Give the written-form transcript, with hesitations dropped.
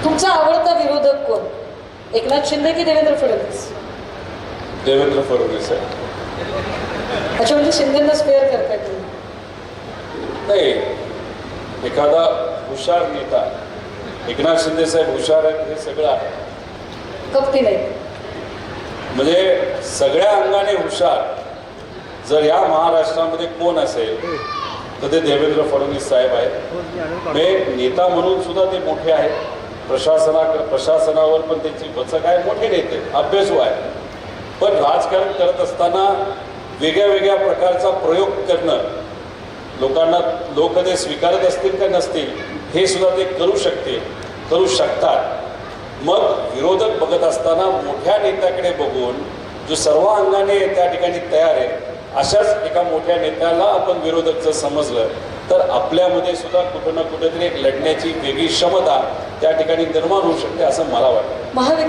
तुमचा आवडता विरोधक कोण? एकनाथ शिंदे की देवेंद्र फडणवीस? देवेंद्र फडणवीस आहे. अच्छा, म्हणजे शिंदेंना स्पेअर करताय तुम्ही? नाही, एखादा हुशार नेता, एकनाथ शिंदे साहेब हुशार आहेत हे सगळं आहे, कपटी नाही. म्हणजे सगळ्या अंगाने हुशार जर या महाराष्ट्रामध्ये कोण असेल तर ते देवेंद्र फडणवीस साहेब आहेत. म्हणजे नेता म्हणून सुद्धा ते मोठे आहेत, प्रशासनावर पण त्यांची बचक आहे, मोठे नेते, अभ्यासू आहे. पण राजकारण करत असताना वेगळ्या वेगळ्या प्रकारचा प्रयोग करणं, लोक ते स्वीकारत असतील का नसतील हे सुद्धा ते करू शकतात. मग विरोधक बघत असताना मोठ्या नेत्याकडे बघून जो सर्व अंगाने त्या ठिकाणी तयार आहे, अशाच एका मोठ्या नेत्याला आपण विरोधक जर समजलं तर आपल्यामध्ये सुद्धा कुठं ना कुठेतरी एक लढण्याची वेगळी क्षमता त्या ठिकाणी निर्माण होऊ शकते असं मला वाटतं.